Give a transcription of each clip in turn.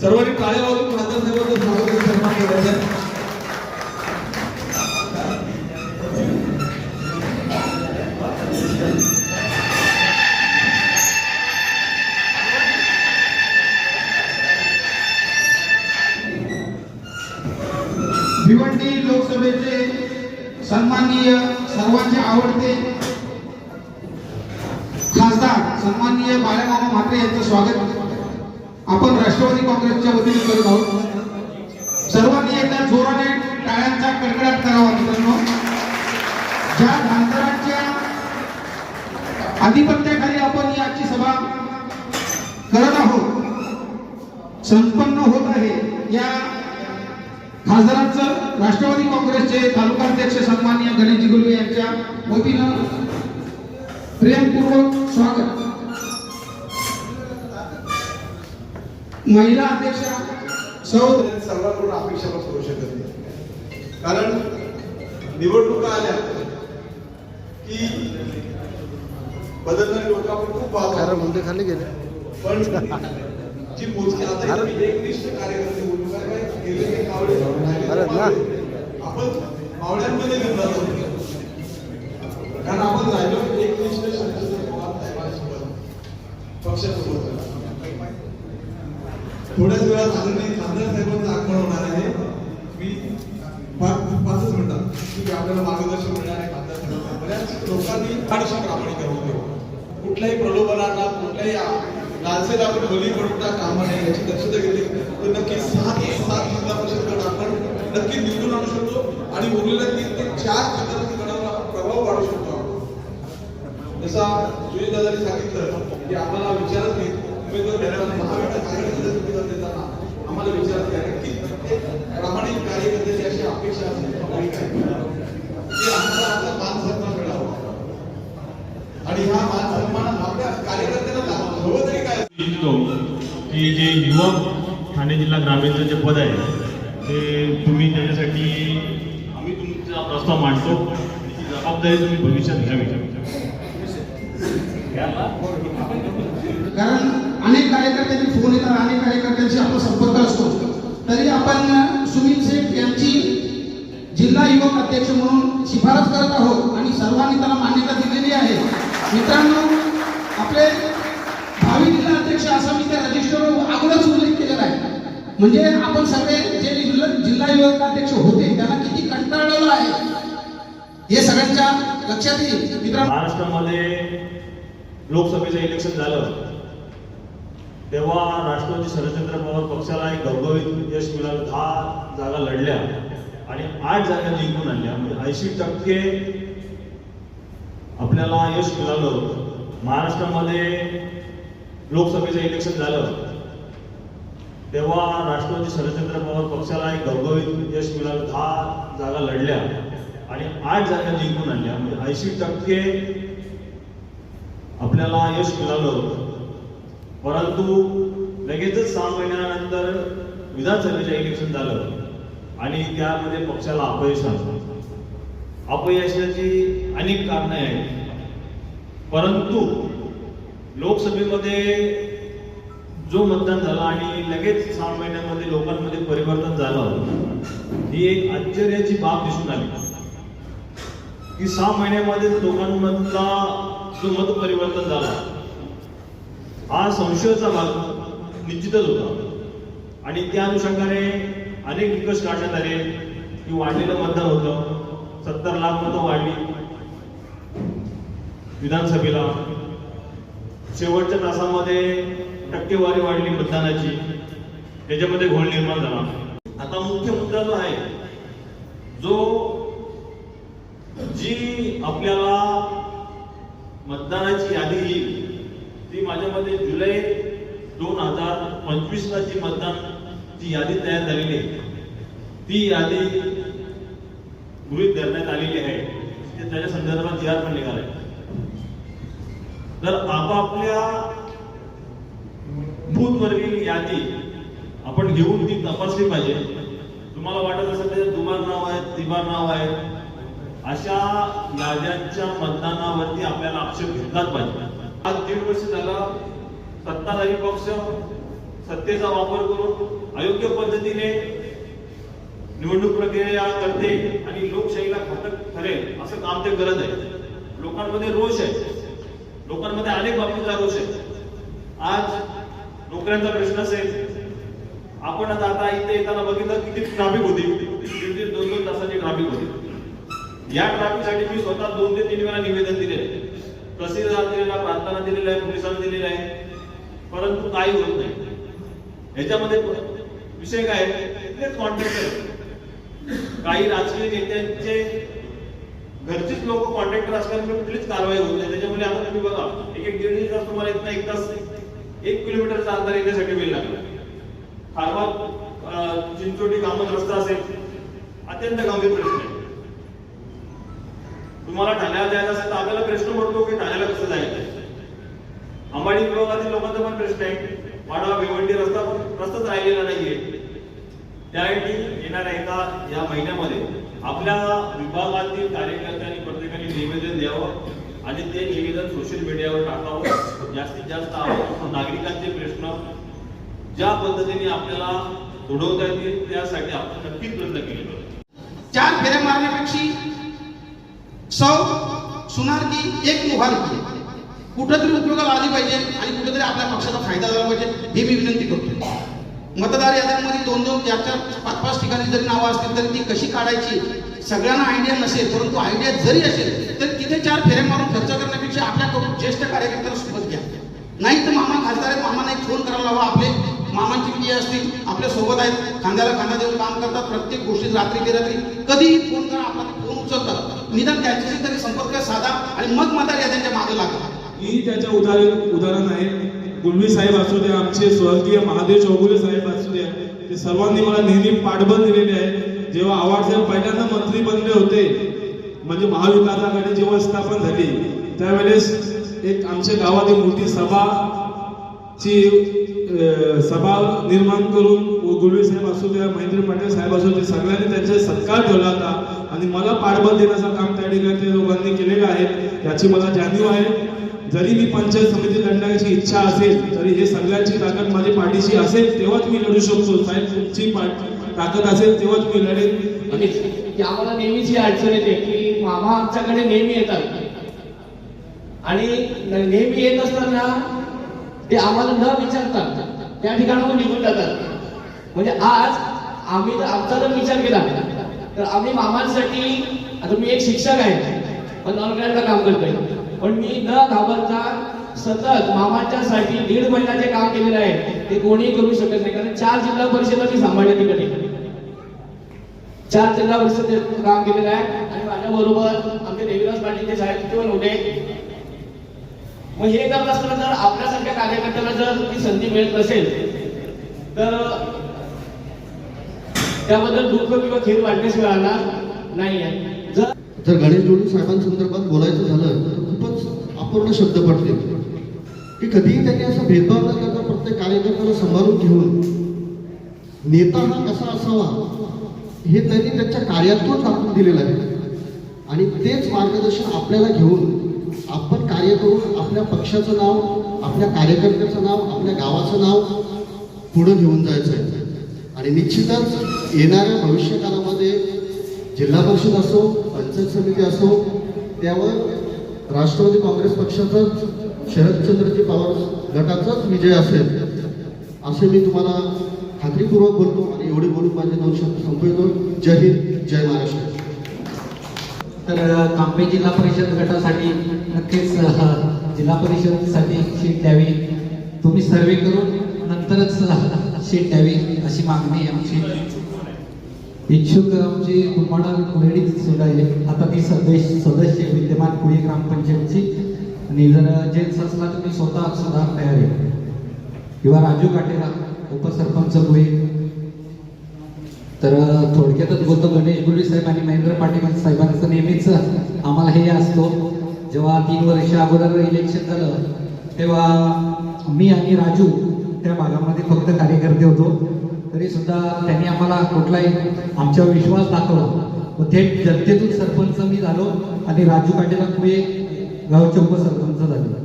सर्वांनी टाळ्या वाजवून खासदार साहेबांचं स्वागत सन्मान करायचा. भिवंडी लोकसभेचे सन्माननीय सर्वांचे आवडते खासदार सन्माननीय बाळामामा म्हात्रे यांचं स्वागत आपण राष्ट्रवादी काँग्रेसच्या वतीने करत आहोत. सर्वांनी एकदा जोराने टाळ्यांचा कडकडाट करावा मित्रांनो. ज्या खासदारांच्या आधिपत्याखाली आपण ही आजची सभा करत आहोत, संपन्न होत आहे, या खासदारांचं राष्ट्रवादी काँग्रेसचे तालुका अध्यक्ष सन्माननीय गणेशजी गुलवे यांच्या वतीनं प्रेमपूर्वक स्वागत. महिला अध्यक्षा सर्वांकडून अपेक्षा पण करू शकत नाही, कारण निवडणुका आल्या की बदलणारे लोक आपण खूप पाहतो खाली गेले. पण जी मोजकी आता एकनिष्ठ कार्यकर्ते बोलू काय गेले आपण मावळ्यांमध्ये घेतला कारण आपण राहिलो एकनिष्ठ पक्षासोबत. थोड्याच वेळात आदरणीय खासदार साहेबांचं आगमन होणार आहे. मी 5 मिनिटात की आपल्याला मार्गदर्शन मिळणार आहे. खासदार साहेबांना बऱ्याच लोकांनी फारशी प्रामाणिक होते, कुठल्याही प्रलोभनाला कुठल्याही लालसेला आपण बली पडता कामा नये याची दक्षता घेतली तर नक्की 7 जिल्हा परिषद गट आपण नक्की निवडून आणू शकतो आणि उरलेल्या 3 ते 4 जिल्हा गटांना प्रभाव वाढू शकतो. जसा सुनील दादांनी सांगितलं की आम्हाला विचारत नाही उमेदवार महाविकास आघाडीचा उमेदवार देताना आम्हाला विचारत घ्या की प्रामाणिक कार्यकर्त्याची अशी अपेक्षा असते की आम्हाला आपला मान सन्मान मिळावा आणि हा मान सन्मान आपल्या कार्यकर्त्यांना हवं तरी काय की जे युवक ठाणे जिल्हा ग्रामीणचं जे पद आहे ते तुम्ही त्याच्यासाठी आम्ही तुमचा प्रस्ताव मांडतो. त्याची जबाबदारी तुम्ही भविष्यात घ्यावी. कारण अनेक कार्यकर्त्यांचे फोन येतात, अनेक कार्यकर्त्यांशी आपला संपर्क असतो, तरी आपण सुनील शेठ यांची जिल्हा युवक अध्यक्ष म्हणून शिफारस करत आहोत आणि सर्वांनी त्याला मान्यता दिलेली आहे. मित्रांनो, आपले भावी जिल्हा अध्यक्ष असा मी त्या रजिस्टरवर अगोदरच उल्लेख केलेला आहे. म्हणजे आपण सगळे जे जिल्हा युवक अध्यक्ष होते त्यांना किती कंटाळलेलं आहे हे सगळ्यांच्या लक्षात येईल. मित्रांनो, महाराष्ट्रामध्ये लोकसभेचं इलेक्शन झालं तेव्हा राष्ट्रवादी शरदचंद्र पवार पक्षाला एक घवघवीत यश मिळालं. 10 जागा लढल्या आणि 8 जागा जिंकून आणल्या. म्हणजे 80% आपल्याला यश मिळालं. महाराष्ट्रामध्ये लोकसभेचं इलेक्शन झालं तेव्हा राष्ट्रवादी शरदचंद्र पवार पक्षाला एक घवघवीत यश मिळालं. 10 जागा लढल्या आणि 8 जागा जिंकून आणल्या. म्हणजे 80% आपल्याला यश मिळालं. परंतु लगेचच 6 महिन्यानंतर विधानसभेचं इलेक्शन झालं आणि त्यामध्ये पक्षाला अपयश आलं. अपयशाची अनेक कारणे आहेत, परंतु लोकसभेमध्ये जो मतदान झाला आणि लगेच 6 महिन्यामध्ये लोकांमध्ये परिवर्तन झालं, ही एक आश्चर्याची बाब दिसून आली की 6 महिन्यामध्ये लोकांमधला जो मत परिवर्तन झाला हा संशयाचा भाग निश्चितच होता. आणि त्या अनुषंगाने अनेक निकष काढण्यात आले की वाढलेलं मतदान होतं. 70 लाख मतं वाढली विधानसभेला. शेवटच्या तासामध्ये टक्केवारी वाढली मतदानाची, त्याच्यामध्ये घोळ निर्माण झाला. आता मुख्य मुद्दा जो आहे, जी आपल्याला मतदानाची यादी येईल ती माझ्या मते जुलै 2025ला जी मतदानची यादी तयार झालेली आहे ती यादी गृहीत धरण्यात आलेली आहे. त्याच्या संदर्भात जी आर पण निघाला आहे. तर आपापल्या बूथवरील यादी आपण घेऊन ती तपासली पाहिजे. तुम्हाला वाटत असेल त्याच्यात दुबार नाव आहे, तिबार नाव आहे, अशा याद्यांच्या मतदानावरती आपल्याला आक्षेप घेतलाच पाहिजे. आज 1.5 वर्ष झालं सत्ताधारी पक्ष सत्तेचा वापर करून अयोग्य पद्धतीने निवडणूक प्रक्रिया करते आणि लोकशाहीला घातक ठरेल असं काम ते करत आहे. लोकांमध्ये रोष आहे, लोकांमध्ये अनेक बाबतीचा रोष आहे. आज नोकऱ्यांचा प्रश्न असेल, आपण आता इथे येताना बघितलं किती ट्रॅफिक होती, 1.5-2 तासाची ट्रॅफिक होती. या ट्रॅफिकसाठी मी स्वतः 2 ते 3 वेळा निवेदन दिले, तहसीलदार दिलेला, प्रांतांना दिलेलं आहे, पोलिसांना दिलेलं आहे, परंतु काही होत नाही. याच्यामध्ये विषय काय आहे, कॉन्ट्रॅक्टर, काही राजकीय नेत्यांचे घरचीच लोक कॉन्ट्रॅक्टर असल्यामुळे कुठलीच कारवाई होत नाही. त्याच्यामुळे आता तुम्ही बघा, एक 1.5 तास तुम्हाला इथं 1 तास 1 किलोमीटरचा अंतर येण्यासाठी वेळ लागला. खारबाग चिंचोटी कामत रस्ता असेल, अत्यंत गंभीर प्रश्न आहे. तुम्हाला ठाण्याला जायचं असेल तर आपल्याला प्रश्न पडतो की ठाण्याला कसं जायचं. अंबाडी विभागातील लोकांचा पण प्रश्न आहे, वाडा भिवंडी रस्ताच राहिलेला नाहीये. त्यासाठी येणाऱ्या या महिन्यामध्ये आपल्या विभागातील कार्यकर्त्यांनी प्रत्येकाने निवेदन द्यावं आणि ते निवेदन सोशल मीडियावर टाकावं. जास्तीत जास्त नागरिकांचे प्रश्न ज्या पद्धतीने आपल्याला सोडवता येतील त्यासाठी आपण नक्कीच प्रयत्न केले. 4 फेऱ्या मारण्यापेक्षा 100 सुनार की 1 मुहार की कुठेतरी उपयोगाला आली पाहिजे आणि कुठेतरी आपल्या पक्षाचा फायदा झाला पाहिजे, हे मी विनंती करतो. मतदार याद्यांमध्ये 2-2, 4-4, 5-5 ठिकाणी जरी नावं असतील तरी ती कशी काढायची सगळ्यांना आयडिया नसेल, परंतु आयडिया जरी असेल तर तिथे 4 फेऱ्या मारून खर्च करण्यापेक्षा आपल्याकडून ज्येष्ठ कार्यकर्त्याला सोबत घ्या. नाही तर मामा खासदार आहेत, मामांना एक फोन करायला हवा. आपले मामांची विजय असतील, आपल्या सोबत आहेत, खांद्याला खांदा देऊन काम करतात. प्रत्येक गोष्टीत रात्री बेरात्री कधीही फोन करा, आपला फोन उचलतात. निदान त्यांच्याशी तरी संपर्क साधा आणि मग मतदार याद्यांच्या मागे लागा. ही त्याच्या उदाहरण आहे. गुलवी साहेब असू द्या, आमचे स्वर्गीय महादेव चौगुले साहेब असू द्या, ते सर्वांनी मला नेहमी पाठबळ दिलेले आहे. जेव्हा आव्हाड साहेब पहिल्यांदा मंत्री बनले होते, म्हणजे महाविकास आघाडी जेव्हा स्थापन झाली त्यावेळेस एक आमच्या गावात एक मोठी सभा निर्माण करून गुलवी साहेब असू द्या, महेंद्र पाटील साहेब असू द्या, सगळ्यांनी त्यांचा सत्कार ठेवला होता आणि मला पाठबळ देण्याचं काम त्या ठिकाणी लोकांनी केलेलं आहे. याची मला जाणीव आहे. जरी मी पंचायत समिती लढण्याची इच्छा असेल तरी हे सगळ्यांची ताकद माझ्या पाठीशी असेल तेव्हाच मी लढू शकतो. साहेब तुमची ताकद असेल तेव्हाच मी लढेन. आणि आम्हाला नेहमीच ही अडचण येते की मामा आमच्याकडे नेहमी येतात आणि नेहमी येत असताना ते आम्हाला न विचारतात त्या ठिकाणाहून निघून जातात. म्हणजे आज आम्ही आमचा जर विचार केला तर आम्ही मामांसाठी, आता मी एक शिक्षक आहे पण ऑनलाईनला काम करतोय, पण मी न घाबरता सतत मामांच्यासाठी 1.5 महिन्याचे काम केलेलं आहे. ते कोणीही करू शकत नाही, कारण 4 जिल्हा परिषदा मी सांभाळले तिकडे. 4 जिल्हा परिषद काम केलेलं आहे आणि माझ्या बरोबर आमचे देवीदास पाटील साहेब तिथे पण होते. मग हे करत असताना जर आपल्यासारख्या कार्यकर्त्याला जर ती संधी मिळत नसेल तर त्याबद्दल दुःख किंवा खेद वाटण्यास राहणार नाही आहे. जर गणेश जोडी साहेबांसंदर्भात बोलायचं झालं तर खूपच अपूर्ण शब्द पडते की कधीही त्यांनी असा भेदभाव न करता प्रत्येक कार्यकर्त्याला सांभाळून घेऊन नेता हा कसा असावा हे त्यांनी त्यांच्या कार्यातून दाखवून दिलेलं आहे. आणि तेच मार्गदर्शन आपल्याला घेऊन आपण कार्य करून आपल्या पक्षाचं नाव, आपल्या कार्यकर्त्याचं नाव, आपल्या गावाचं नाव पुढे घेऊन जायचं आहे. आणि निश्चितच येणाऱ्या भविष्यकाळामध्ये जिल्हा परिषद असो, पंचायत समिती असो, त्यावर राष्ट्रवादी काँग्रेस पक्षाचाच, शरदचंद्रजी पवार गटाचाच विजय असेल असे मी तुम्हाला खात्रीपूर्वक बोलतो. आणि एवढे बोलून माझे 2 शब्द संपवतो. जय हिंद, जय महाराष्ट्र. तर कांबे जिल्हा परिषद गटासाठी नक्कीच जिल्हा परिषदसाठी सीट द्यावी. तुम्ही सर्वे करून नंतरच सीट द्यावी अशी मागणी आमची. इच्छुक आमची कुमाडा कुरेडी सुद्धा आहे. आता ती सदस्य विद्यमान कुळी ग्रामपंचायतची. आणि जर जेंट्स असला तर मी स्वतः सुद्धा तयार आहे, किंवा राजू काटेला उपसरपंच कुळी. तर थोडक्यातच बोलतो, गणेश गुलवी साहेब आणि महेंद्र पाटील साहेबांचं नेहमीच आम्हाला हे असतो. जेव्हा 3 वर्ष अगोदर इलेक्शन झालं तेव्हा मी आणि राजू त्या भागामध्ये फक्त कार्यकर्ते होतो, तरी सुद्धा त्यांनी आम्हाला कुठलाही आमच्यावर विश्वास दाखवला व थेट जनतेतून सरपंच मी झालो आणि राजू पाटीलांमुळे गावचे उपसरपंच झाले.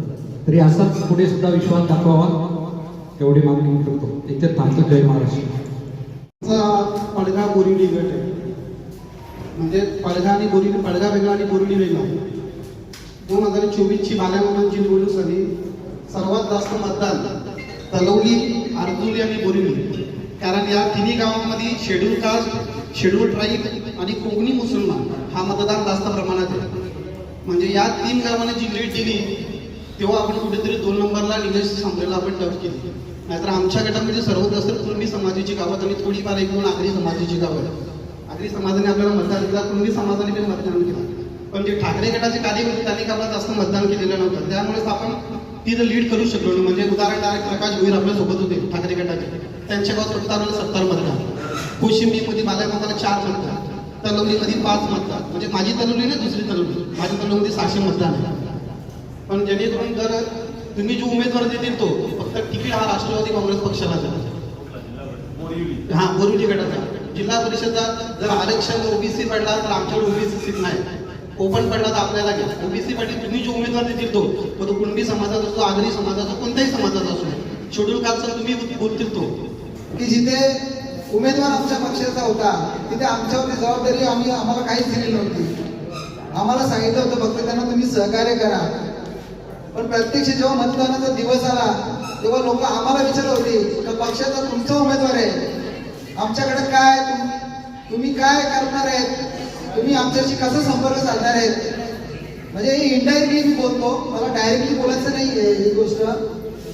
तरी असाच पुढे सुद्धा विश्वास दाखवावा एवढी मागणी करतो. इथे थांबतो. जय महाराष्ट्र. पडगा बोरिवली गट आहे, म्हणजे पडगा आणि बोरिवली, पडगा वेगळा आणि बोरिवली वेगळा. 2024ची बाल्यामामांची निवडणूक झाली. सर्वात जास्त मतदान तलवली, अर्जुली आणि बोरिवली, कारण या तिन्ही गावांमध्ये शेड्यूल कास्ट, शेड्यूल ट्राईब आणि कोकणी मुसलमान हा मतदान जास्त प्रमाणात आहे. म्हणजे या 3 गावांना जी लीड दिली तेव्हा आपण कुठेतरी 2 नंबरला निलेश सांबरेला आपण टफ केली. नाहीतर आमच्या गटामध्ये सर्वात जास्त कुणबी समाजाची गावात आणि थोडीफार 1-2 आगरी समाजाची गावं आहेत. आगरी समाजाने आपल्याला मतदान दिला, कुणबी समाजाने पण मतदान केलं. पण जे ठाकरे गटाचे कार्यकर्ते त्यांनी आपल्याला जास्त मतदान केलेलं नव्हतं, त्यामुळेच आपण तिथं लीड करू शकलो नाही. म्हणजे उदाहरण डायरेक्ट प्रकाश भोईर आपल्या सोबत होते ठाकरे गटाचे, त्यांच्या गावात 70 मतदान, कोशिंबीमध्ये बाल्यामामाला 4 मतदान, तलवलीमध्ये 5 मतदान. म्हणजे माझी तलवली नाही, दुसरी तलवली, माझी तलवलीमध्ये 600 मतदान आहे. पण जेणेकरून जर तुम्ही जो उमेदवार देतील तो फक्त तिकीट हा राष्ट्रवादी काँग्रेस पक्षाला जाईल. हा बोरिवली गटाचा जिल्हा परिषदचा जर आरक्षण ओबीसी पडला तर आमच्याकडे ओबीसी सीट नाही, ओपन पडला तर आपल्याला घ्या. ओबीसी साठी तुम्ही जो उमेदवार देतील तो कुणबी समाजाचा असो, आगरी समाजाचा, कोणत्याही समाजाचा असो, शेड्यूल कास्टचा तुम्ही बोलतील तो. की जिथे उमेदवार आमच्या पक्षाचा होता तिथे आमच्यावरती जबाबदारी आम्हाला काहीच दिली नव्हती. आम्हाला सांगितलं होतं फक्त त्यांना तुम्ही सहकार्य करा. पण प्रत्यक्ष जेव्हा मतदानाचा दिवस आला तेव्हा लोक आम्हाला विचारत होते की पक्षाचा तुमचा उमेदवार आहे, आमच्याकडे काय तुम्ही काय करणार आहेत, तुम्ही आमच्याशी कसा संपर्क साधणार आहेत. म्हणजे इनडायरेक्टली मी बोलतो, मला डायरेक्टली बोलायचं नाही आहे ही गोष्ट,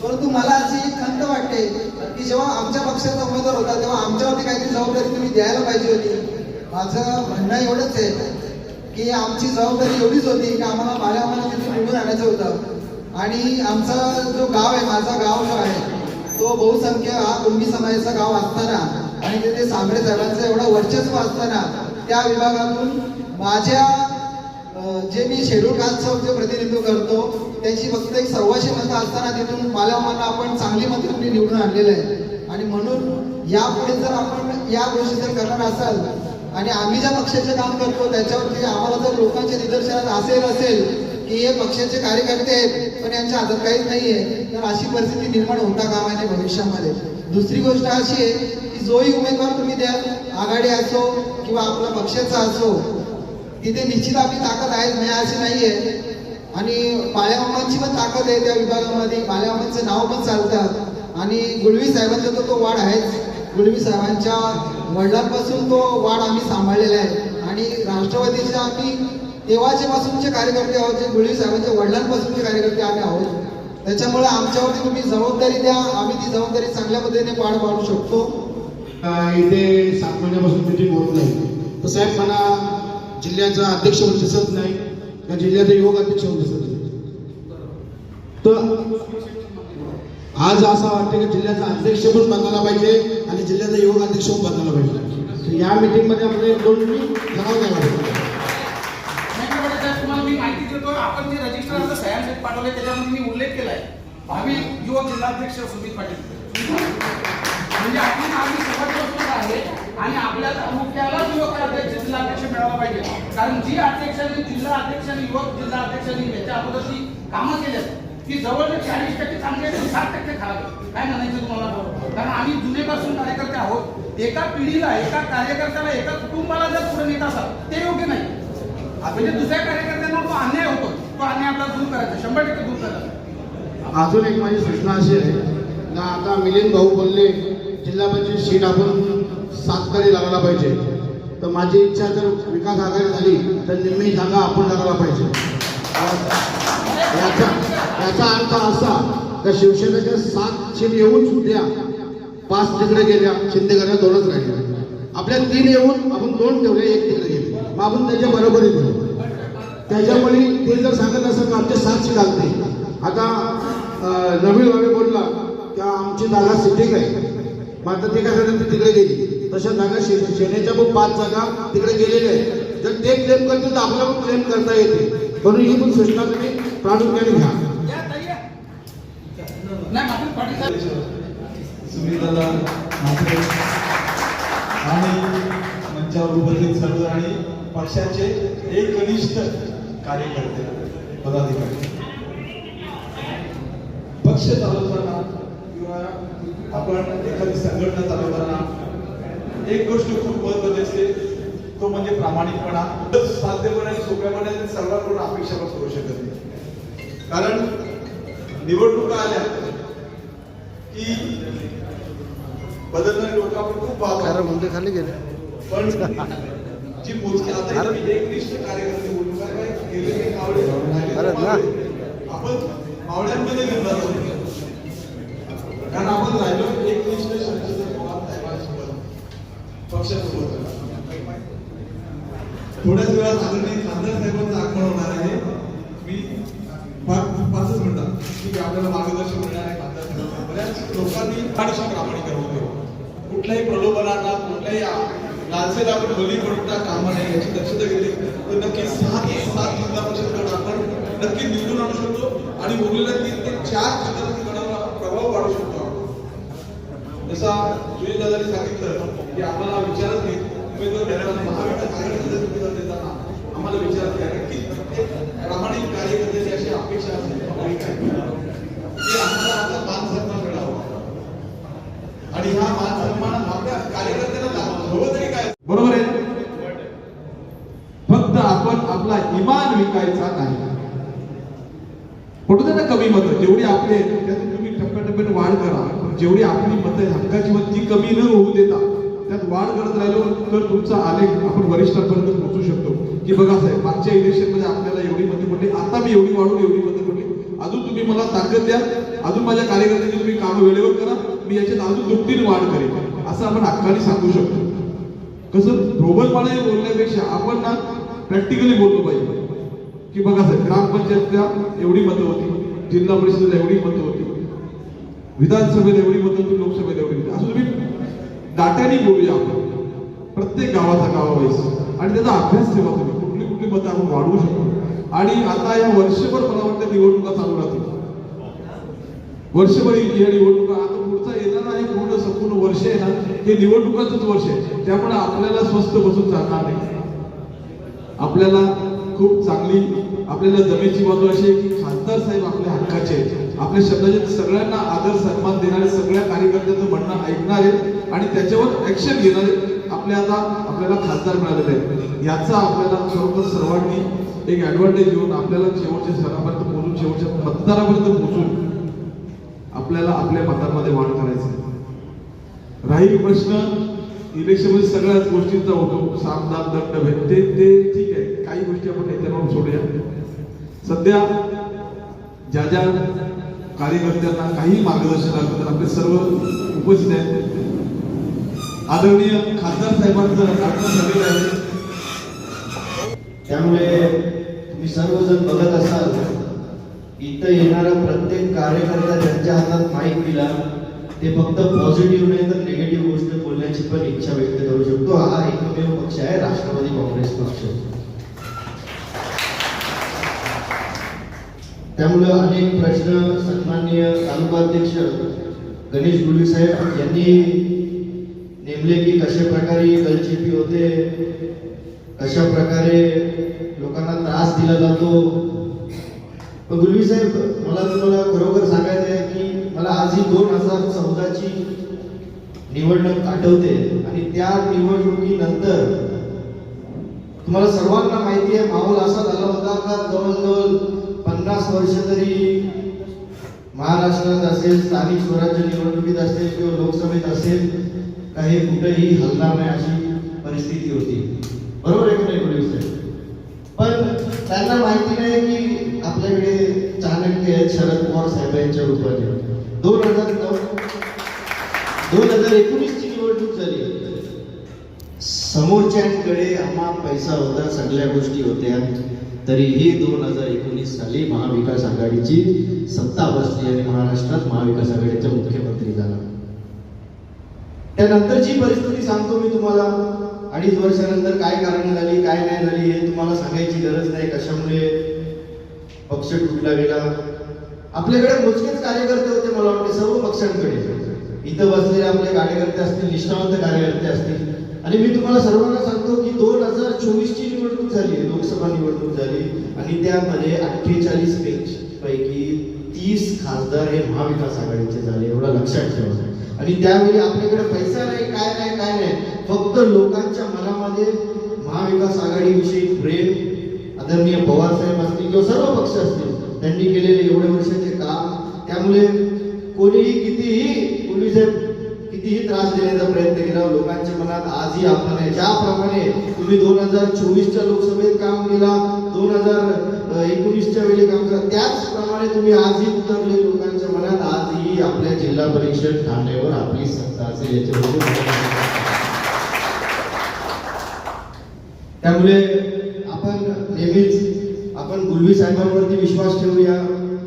परंतु मला अशी एक खंत वाटते की जेव्हा आमच्या पक्षाचा उमेदवार होता तेव्हा आमच्यावरती काहीतरी जबाबदारी तुम्ही द्यायला पाहिजे होती. माझं म्हणणं एवढंच आहे की आमची जबाबदारी एवढीच होती की आम्हाला तिथून निवडून आणायचं होतं. आणि आमचा जो गाव आहे, माझा गाव जो आहे तो बहुसंख्य हा कुणबी समाजाचा गाव असताना आणि तिथे सांबरे साहेबांचं एवढं वर्चस्व असताना त्या विभागातून माझ्या जे मी शेड्यूल कास्टचं जे प्रतिनिधित्व करतो त्याची फक्त एक 1,400 मतं असताना तिथून बाल्यामामांना आपण चांगली मतं निवडून आणलेलं आहे. आणि म्हणून यापुढे जर आपण या गोष्टी जर करणार असाल आणि आम्ही ज्या पक्षाचे काम करतो त्याच्यावरती आम्हाला जर लोकांच्या निदर्शनात असेल की हे पक्षाचे कार्यकर्ते आहेत पण यांच्या हातात काहीच नाहीये, तर अशी परिस्थिती निर्माण होता कामा नये भविष्यामध्ये. दुसरी गोष्ट अशी आहे की जोही उमेदवार तुम्ही द्याल, आघाडी असो किंवा आपला पक्षाचा असो, तिथे निश्चित आपली ताकद आहे, नाही अशी नाहीये. आणि बाल्यामामांची पण ताकद आहे त्या विभागामध्ये, बाल्यामामांचं नाव पण चालतं. आणि गुळवी साहेबांचा तो वाढ आहेच, गुळवी साहेबांच्या वडिलांपासून तो वाढ आम्ही सांभाळलेला आहे. आणि राष्ट्रवादीच्या आम्ही तेव्हाचे पासूनचे कार्यकर्ते आहोत, जे गुळवी साहेबांच्या वडिलांपासूनचे कार्यकर्ते आम्ही आहोत. त्याच्यामुळे आमच्यावरती तुम्ही जबाबदारी द्या, आम्ही ती जबाबदारी चांगल्या पद्धतीने पार पाडू शकतो. इथे 7 महिन्यापासून मिटिंग होत नाही, तर साहेब मला जिल्ह्याचा अध्यक्ष म्हणून दिसत नाही, या जिल्ह्याचा युवक अध्यक्ष म्हणून दिसत नाही. तर आज असं वाटतं की जिल्ह्याचा अध्यक्ष पण बदलायला पाहिजे आणि जिल्ह्याचा युवक अध्यक्ष पण बदलायला पाहिजे. तर या मिटिंगमध्ये आपल्याला 2 जणाव द्यायला पाहिजे. तुम्हाला मी माहिती देतो, आपण जे रजिस्टर सह्या पाठवले त्याच्यामध्ये मी उल्लेख केलाय भावी युवक जिल्हाध्यक्ष सुमित पाटील. म्हणजे आपली मागणी सर्वात आहे आणि आपल्याला मुख्याला युवक अध्यक्ष जिल्हाध्यक्ष मिळाला पाहिजे. कारण जी अध्यक्षांनी जिल्हा अध्यक्षांनी युवक जिल्हा अध्यक्षांनी याच्या अगोदरची कामं केल्यात ती जवळजवळ 40% चांगली आहे, 60% खराब आहे. काय म्हणायचं तुम्हाला? कारण आम्ही जुनेपासून कार्यकर्ते आहोत. एका पिढीला, एका कार्यकर्त्याला, एका कुटुंबाला जर पुढे नेत असाल ते योग्य नाही. म्हणजे दुसऱ्या कार्यकर्त्यांना तो अन्याय होतो, तो अन्याय आपला दूर करायचा, 100% दूर करायचा. अजून एक माझी सूचना अशी आहे ना, आता मिलिंद भाऊ बोलले जिल्हा परिषद सीट आपण 7 लागायला पाहिजे, तर माझी इच्छा जर विकास आघाडी झाली तर निम्मी जागा आपण लागायला पाहिजे. याचा अर्थ असा का शिवसेनेच्या 7 सीट येऊन सुद्धा 5 तिकडे गेल्या, शिंदेगडला 2च राहिल्या. आपल्या 3 येऊन आपण 2 ठेवले, 1 तिकडे गेले, मग आपण त्याच्या बरोबरीत होतो. त्याच्यामुळे ते जर सांगत असेल तर आमच्या 7 सीट आलते. आता नवीन भावे बोलला की आमची जागा सिटिंग आहे, मग आता ते काय झालं, ती तिकडे गेली. तशा जागा सेनेच्या पण 5 जागा तिकडे गेलेल्या आहेत. जर ते क्लेम करतील तर आपल्याला पण क्लेम करता येते. म्हणून ही पण सूचना तुम्ही प्रामुख्याने घ्या. सुमितला आणि मंचावर उपस्थित सर्व आणि पक्षाचे एकनिष्ठ कार्यकर्ते पदाधिकारी पक्ष चालवताना किंवा आपण एखादी संघटना चालवताना एक गोष्ट खूप महत्त्वाची असते, तो म्हणजे प्रामाणिकपणा. साध्यपणे आणि सोप्यापणे सर्वांकडून अपेक्षा पण करू शकत नाही, कारण निवडणुका आल्या की बदलणारे लोक आपण खूप पाहतो, खाली गेले पण जी मोजकी आता एकनिष्ठ कार्यकर्ते बोलून काय गेले ते मावळे आपण मावळ्यांमध्ये घेऊन जातो, कारण आपण राहिलो एकनिष्ठ शरदचंद्र पवार साहेबांसोबत पक्षासोबत. थोड्याच वेळात आदरणीय खासदार साहेबांचं आगमन होणार आहे. मी 5 मिनिटात की आपल्याला मार्गदर्शन मिळणार आहे खासदार साहेबांना. बऱ्याच लोकांनी फारशी प्रामाणिक होतो, कुठल्याही प्रलोभनाला कुठल्याही लालसेला आपण बळी पडता कामा नये याची दक्षता घेतली तर नक्की 7 जिल्हा परिषद गट आपण नक्की निवडून आणू शकतो आणि उरलेल्या 3 ते 4 जिल्हा परिषद गटावर आपण प्रभाव पाडू शकतो. जसा सुनील दादांनी सांगितलं की आम्हाला विचारत नाही उमेदवार देताना महाविकास आघाडीचा उमेदवार देताना आम्हाला विचारत घ्या नक्की प्रत्येक प्रामाणिक कार्यकर्त्याची अशी अपेक्षा असते की आम्हाला आपला मान सन्मान मिळावा आणि हा मान सन्मान आपल्या कार्यकर्त्यांना हवं तरी काय. बरोबर आहे. फक्त आपण आपला इमान विकायचा नाही. पडू दे ना कमी मतं जेवढी आपले आहेत त्यातून तुम्ही टप्प्याटप्प्याने वाढ करा, जेवढी आपली मतं आहेत हक्काची मतं ती कमी न होऊ देता त्यात वाढ करत राहिलो तर तुमचा आलेख आपण वरिष्ठांपर्यंत पोहोचू शकतो की बघा साहेब मागच्या इलेक्शन मध्ये आपल्याला एवढी मतं पडली, आता मी एवढी वाढून एवढी मतं पडली, अजून तुम्ही मला ताकद द्या, अजून माझ्या कार्यकर्त्यांची तुम्ही कामं वेळेवर करा, मी याच्यात अजून दुपटीने वाढ करेन असं आपण हक्काने सांगू शकतो. कसं ढोबळमाने बोलण्यापेक्षा आपण ना प्रॅक्टिकली बोललो पाहिजे की बघा साहेब ग्रामपंचायतला एवढी मतं होती, जिल्हा परिषदेला एवढी मतं होती, विधानसभेला एवढी मतं होती, लोकसभेला एवढी होती, असं तुम्ही डाट्याने बोलूया आपण प्रत्येक गावाचा गावावाईज आणि त्याचा अभ्यास ठेवा तुम्ही कुठली कुठली मतं आपण वाढवू शकतो. आणि आता या वर्षभर मला वाटतं निवडणुका चालू राहतील, वर्षभर या निवडणुका. आता पुढचा येणार आहे पूर्ण संपूर्ण वर्ष आहे ना हे निवडणुकांचंच वर्ष आहे, त्यामुळे आपल्याला स्वस्त बसून चालणार नाही. आपल्याला खूप चांगली आपल्याला जमेची बाजू अशी आहे की खासदार साहेब आपल्या हक्काचे आहेत, आपल्या शब्दाचे सगळ्यांना आदर सन्मान देणारे, सगळ्या कार्यकर्त्यांचं म्हणणं ऐकणारे आणि त्याच्यावर ऍक्शन घेणारे आपल्याला खासदार मिळालेले आहेत. याचा आपल्याला खरोखर सर्वांनी एक ऍडव्हान्टेज घेऊन आपल्याला शेवटच्या स्तरापर्यंत पोहोचून शेवटच्या मतदारापर्यंत पोहोचून आपल्याला आपल्या मतांमध्ये वाढ करायची. राहील प्रश्न इलेक्शन मध्ये सगळ्याच गोष्टींचा होतो, सामदाम दंड भेद ते ठीक आहे, काही गोष्टी आपण नेत्यांवर सोडूया. सध्या ज्या ज्या कार्यकर्त्यांना काही मार्गदर्शन लागतं तर आपले सर्व उपस्थित आहेत. आदरणीय खासदार साहेबांचं आगमन झालेलं आहे, त्यामुळे तुम्ही सर्वजण बघत असाल इथं येणारा प्रत्येक कार्यकर्ता ज्यांच्या हातात माईक दिला ते फक्त पॉझिटिव्ह नाही तर निगेटिव्ह गोष्ट बोलण्याची पण इच्छा व्यक्त करू शकतो. हा एकमेव पक्ष आहे राष्ट्रवादी काँग्रेस पक्ष. त्यामुळे अनेक प्रश्न सन्माननीय तालुकाध्यक्ष गणेश गुली साहेब यांनी नेमले की कशा प्रकारे गलचिपी होते, कशा प्रकारे लोकांना त्रास दिला जातो. पण गुलवी साहेब मला तुम्हाला खरोखर सांगायचं आहे की मला आजही 2014ची निवडणूक आठवते आणि त्या निवडणुकीनंतर तुम्हाला सर्वांना माहिती आहे माहोल असा झाला होता का जवळजवळ 50 वर्ष तरी महाराष्ट्रात असेल, स्थानिक स्वराज्य निवडणुकीत असेल किंवा लोकसभेत असेल काही कुठेही हलणार नाही अशी परिस्थिती होती. बरोबर आहे की नाही गुलवी साहेब? पण त्यांना माहिती नाही की आपल्याकडे चाणक्य आहेत शरद पवार साहेबांच्या रूपाने. 2019ची निवडणूक झाली, समोरच्यांकडे आम्हा पैसा होता, सगळ्या गोष्टी होत्या, तरीही 2019 साली महाविकास आघाडीची सत्ता बसली आणि महाराष्ट्रात महाविकास आघाडीचा मुख्यमंत्री झाला. त्यानंतरची परिस्थिती सांगतो मी तुम्हाला. 2.5 वर्षानंतर काय कारण झाली काय नाही झाली हे तुम्हाला सांगायची गरज नाही, कशामुळे पक्ष तुटला गेला. आपल्याकडे मोजकेच कार्यकर्ते होते, मला वाटते सर्व पक्षांकडे इथं बसलेले आपले कार्यकर्ते असतील, निष्ठावंत कार्यकर्ते असतील. आणि मी तुम्हाला सर्वांना सांगतो की 2024ची निवडणूक निवडणूक झाली, लोकसभा निवडणूक झाली आणि त्यामध्ये 48 पैकी 30 खासदार हे महाविकास आघाडीचे झाले, एवढं लक्षात ठेवा. आणि त्यावेळी आपल्याकडे पैसा नाही, काय नाही, फक्त लोकांच्या मनामध्ये महाविकास आघाडीविषयी प्रेम, आदरणीय पवार साहेब असतील किंवा सर्व पक्ष असतील, त्यांनी केलेले एवढे वर्षाचे काम, त्यामुळे कोणीही कितीही त्रास देण्याचा प्रयत्न केला, लोकांच्या मनात आजही आपण आहे. ज्याप्रमाणे तुम्ही 2024च्या लोकसभेत काम केला, 2019च्या वेळी काम केला, त्याचप्रमाणे तुम्ही आजही उतरले लोकांच्या मनात. आजही आपल्या जिल्हा परिषद ठाण्यावर आपली सत्ता असेल याच्याबद्दल. त्यामुळे आपण गुलवी साहेबांवरती विश्वास ठेवूया.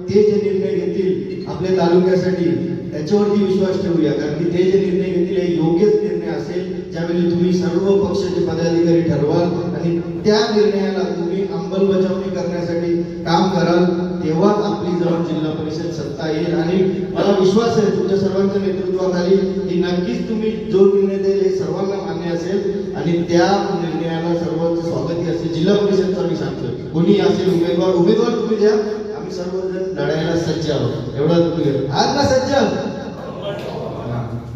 ते जे निर्णय घेतील आपल्या तालुक्यासाठी त्याच्यावरती विश्वास ठेवूया, कारण की ते जे निर्णय घेतील हे योग्यच निर्णय असेल. ज्यावेळी तुम्ही सर्व पक्षाचे पदाधिकारी ठरवाल आणि त्या निर्णयाला तुम्ही अंमलबजावणी करण्यासाठी काम कराल, तेव्हाच आपली जवळ जिल्हा परिषद सत्ता येईल. आणि मला विश्वास आहे तुमच्या सर्वांच्या नेतृत्वाखाली की नक्कीच तुम्ही जो निर्णय देईल हे सर्वांना मान्य असेल आणि त्या निर्णयाला सर्वांचे स्वागती असेल. जिल्हा परिषदचा मी सांगतो, कोणी असेल उमेदवार तुम्ही द्या, आम्ही सर्वजण लढायला सज्ज आहोत. एवढं तुम्ही आहात ना सज्ज?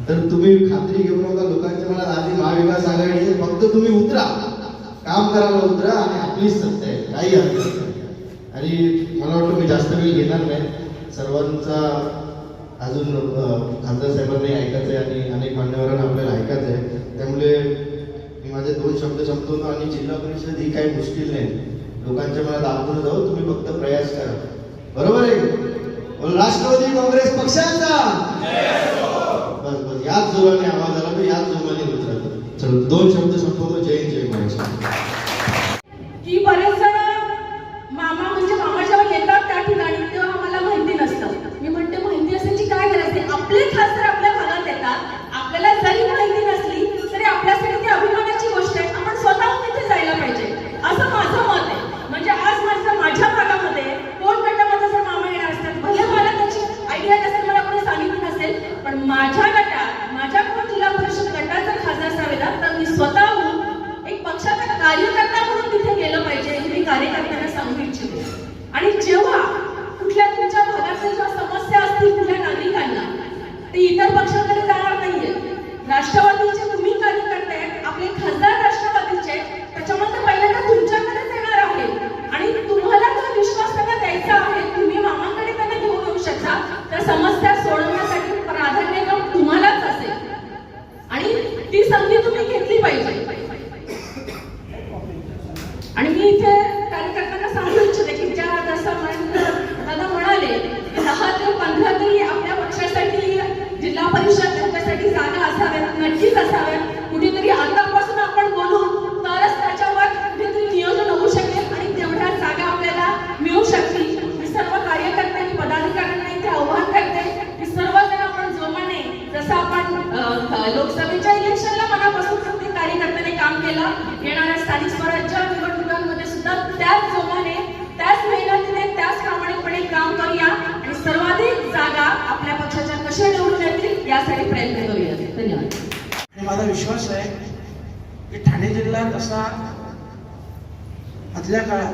तर तुम्ही खात्री घेऊ नका लोकांच्या मनात. आधी महाविकास आघाडी आहे, फक्त तुम्ही उतरा, काम करायला उतरा आणि आपलीच सत्ता आहे, काही हरकत नाही. आणि मला वाटतं मी जास्त वेळ घेणार नाही, सर्वांचा अजून खासदार साहेबांनी ऐकायचं आहे आणि अनेक मान्यवरांना आपल्याला ऐकायचं आहे. त्यामुळे मी माझे 2 शब्द संपवतो. आणि जिल्हा परिषद ही काही मुश्किल नाही, लोकांच्या मनात आपण जाऊ, तुम्ही फक्त प्रयास करा. बरोबर आहे? राष्ट्रवादी काँग्रेस पक्षाचा बस याच जोराने आवाज आला तर याच जोराने उतरतो. चलो 2 शब्द संपवतो. जय हिंद, जय महाराष्ट्र. की बरेच जण मामा म्हणजे मामा जेव्हा येतात त्या ठिकाणी तेव्हा आम्हाला माहिती नसतं. मी म्हणते माहिती असायची काय गरज आहे? आपले खासदार आपल्या भागात येतात, आपल्याला जरी माहिती नसली तरी आपल्यासाठी ती अभिमानाची गोष्ट आहे. आपण स्वतःहून तिथे जायला पाहिजे असं माझं मत आहे. म्हणजे आज माझ्या भागामध्ये कोण गटामध्ये जर मामा येणार असतात, भले मला त्याची आयडिया नसेल, मला कोणी सांगितलं नसेल, पण माझ्या गटात माझ्याकडून जिल्हा परिषद गटात जर खासदार साहेब येतात तर मी स्वतःहून एक पक्षाचा कार्यकर्ता म्हणून तिथे गेलं पाहिजे हे मी कार्यकर्त्यांना सांगू इच्छिते. आणि जेव्हा कुठल्या तुमच्या भागातल्या ज्या समस्या असतील कुठल्या नागरिकांना, ते इतर पक्षाकडे जाणार नाहीये. राष्ट्रवादीचे तुम्ही कार्यकर्ते आहेत, आपले खासदार राष्ट्रवादीचे, त्याच्यामुळे ते पहिल्यांदा तुमच्याकडेच येणार आहे. आणि तुम्हाला जो विश्वास त्यांना द्यायचा आहे, तुम्ही मामांकडे त्यांना घेऊन येऊ शकता. त्या समस्या सोडवण्यासाठी प्राधान्यक्रम तुम्हालाच असेल आणि ती संधी तुम्ही घेतली पाहिजे. आणि मी इथे कार्यकर्त्यांना सांगू इच्छिते की ज्या दादा म्हणाले 10 ते 15 तरी आपल्या पक्षासाठी जिल्हा परिषद यांच्यासाठी जागा असाव्यात, नक्कीच असाव्यात. कुठेतरी आतापासून आपण बोलू तरच त्याच्यावर कुठेतरी नियोजन होऊ शकेल आणि तेवढ्या जागा आपल्याला मिळू शकतील. मी सर्व कार्यकर्त्यांनी पदाधिकाऱ्यांना इथे आव्हान करते की सर्वजण आपण जोमाने, जसं आपण लोकसभेच्या इलेक्शनला मनापासून प्रत्येक कार्यकर्त्याने काम केलं, येणाऱ्या स्थानिक स्वराज्य निवडणुकांमध्ये सुद्धा त्याच जोमाने, त्याच मेहनतीने, त्याच प्रामाणिकपणे काम करूया आणि सर्वाधिक जागा आपल्या पक्षाच्या कशा निवडून येतील यासाठी प्रयत्न करूया. धन्यवाद. आणि माझा विश्वास आहे की ठाणे जिल्हा तसा मधल्या काळात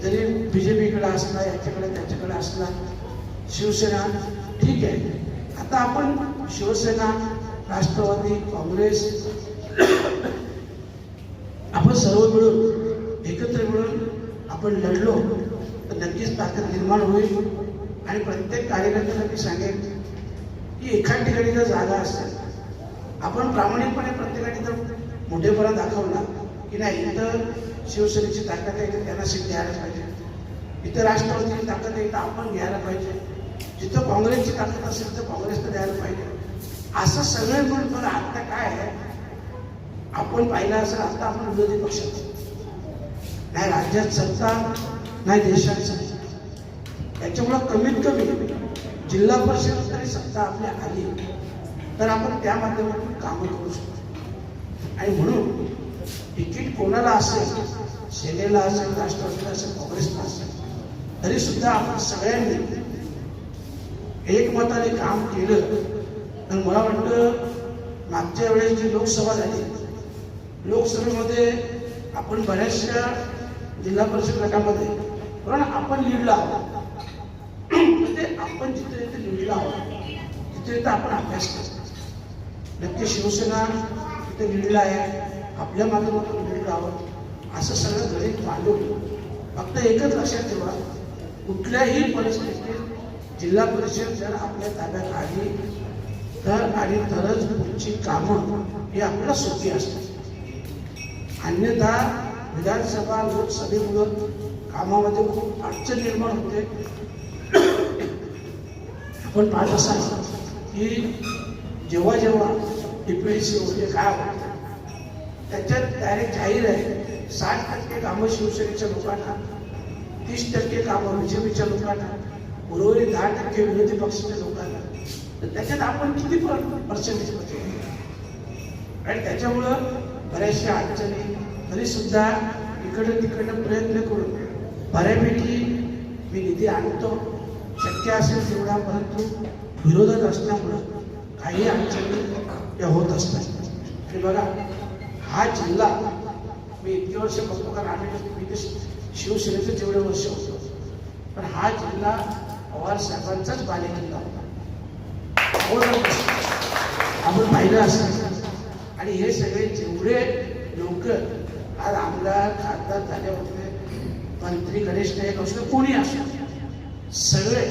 जरी बीजेपीकडे असला, याच्याकडे त्याच्याकडे असला, शिवसेना ठीक आहे, आता आपण शिवसेना, राष्ट्रवादी, काँग्रेस आपण सर्व मिळून एकत्र मिळून आपण लढलो तर नक्कीच ताकद निर्माण होईल. आणि प्रत्येक कार्यकर्त्याला मी सांगेन की एखाद ठिकाणी जर जागा असेल, आपण प्रामाणिकपणे प्रत्येकाने जर मोठेपणा दाखवला की नाही इथं शिवसेनेची ताकद आहे तर त्यांना सीट द्यायला पाहिजे, इथं राष्ट्रवादीची ताकद आहे तर आपण घ्यायला पाहिजे, जिथं काँग्रेसची ताकद असेल तर काँग्रेसला द्यायला पाहिजे. असं सगळे मिळून. पण आता काय आहे, आपण पाहिलं असेल आता आपण विरोधी पक्ष नाही, राज्यात सत्ता नाही, देशात सत्ता. त्याच्यामुळं कमीत कमी जिल्हा परिषद तरी सत्ता आपल्या आली तर आपण त्या माध्यमातून कामं करू शकतो. आणि म्हणून तिकीट कोणाला असेल, सेनेला असेल, राष्ट्रवादीला असेल, काँग्रेसला असेल, तरी सुद्धा आपण सगळ्यांनी एकमताने काम केलं तर मला वाटतं मागच्या वेळेस जी लोकसभा झाली, लोकसभेमध्ये आपण बऱ्याचशा जिल्हा परिषद गटामध्ये पण आपण लीडला आहोत. म्हणजे आपण जिथे जिथे लीडला आहोत तिथे तिथे आपण अभ्यास करतो. नक्की शिवसेना तिथे लीडला आहे, आपल्या मागे आपण लीडला आहोत असं सगळं गणित मांडून फक्त एकच लक्षात ठेवा, कुठल्याही परिस्थितीत जिल्हा परिषद जर आपल्या ताब्यात आली तर आणि तरच पुढची कामं ही आपल्याला सोपी असतात. अन्यथा विधानसभा लोकसभेमुळं कामामध्ये खूप अडचण निर्माण होते. आपण पाहत असाल की जेव्हा जेव्हा DPDC होते काय होतं त्याच्यात डायरेक्ट जाहीर आहे 60% कामं शिवसेनेच्या लोकांना, 30% कामं BJPच्या लोकांना, उर्वरित 10% विरोधी पक्षाच्या लोकांना. तर त्याच्यात आपण किती पर्सेंटेज बघतो आणि त्याच्यामुळं बऱ्याचशा अडचणी तरी सुद्धा इकडं तिकडनं प्रयत्न करून बऱ्यापैकी मी निधी आणतो शक्य असेल तेवढा, परंतु विरोधात असल्यामुळं काही अडचणी त्या होत असतात. आणि बघा हा जिल्हा मी इतके वर्ष बघतो कारण आम्ही शिवसेनेचे जेवढे वर्ष होतो पण हा जिल्हा पवार साहेबांचाच बालेकिल्ला होता. आपण पाहिलं असं आणि हे सगळे जेवढे लोक आज आमदार खासदार झाले होते, मंत्री गणेश नाईक असो कोणी असो, सगळे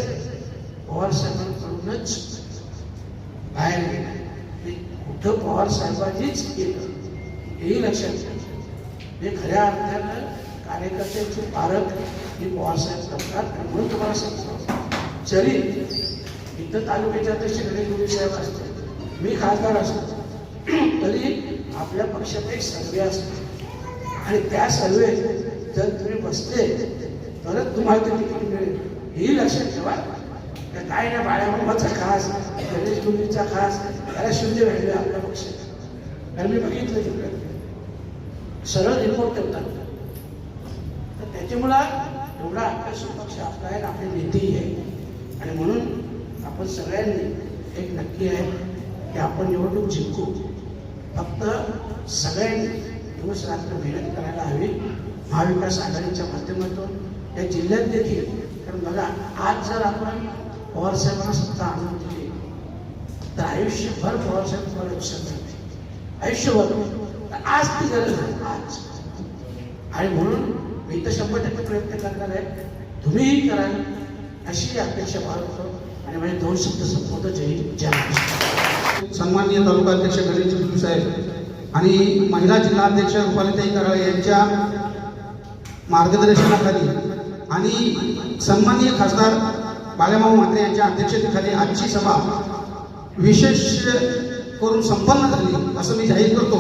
पवार साहेबांकडूनच बाहेर गेले. कुठं पवार साहेबांनीच केलं हेही लक्षात घ्या. हे खऱ्या अर्थानं कार्यकर्त्यांची पारख ही पवार साहेब करतात. आणि म्हणून तुम्हाला सांगतो जरी इथं तालुक्याचे अध्यक्ष गणेश जोशी साहेब असते, मी खासदार असतो, तरी आपल्या पक्षात एक सर्वे असतो आणि त्या सर्वे जर तुम्ही बसले तरच तुम्हाला ते तिकीट मिळेल हेही लक्षात ठेवा. काय ना बाळ्यामामाचा खास, गणेश जोशीचा खास, त्याला शून्य व्हॅल्यू आपल्या पक्षात. कारण मी बघितलं तिकडे सरळ रिपोर्ट करतात. तर त्याच्यामुळं एवढा अभ्यासू पक्ष आपला आहे, आपले नेतेही आहे. आणि म्हणून आपण सगळ्यांनी एक नक्की आहे की आपण निवडणूक जिंकू. फक्त सगळ्यांनी दिवस रात्र मेहनत करायला हवी. महाविकास आघाडीच्या माध्यमातून या जिल्ह्यात देखील, कारण बघा आज जर आपण पवार साहेबांना सत्ता आणून दिली तर आयुष्यभर पवार साहेब तुम्हाला लक्षात राहते, आयुष्यभर. आज ती गरज आहे आज. आणि म्हणून मी तर 100% प्रयत्न करणार आहे, तुम्हीही कराल अशी अपेक्षा बाळगतो. आणि माझे 2 शब्द संपवतो. जय महाराष्ट्र. सन्माननीय तालुका अध्यक्ष गणेश जोशी साहेब आणि महिला जिल्हा अध्यक्ष रुपालीताई कराळे यांच्या मार्गदर्शनाखाली आणि सन्माननीय खासदार बाळ्यामामा म्हात्रे यांच्या अध्यक्षतेखाली आजची सभा विशेष करून संपन्न झाली असं मी जाहीर करतो.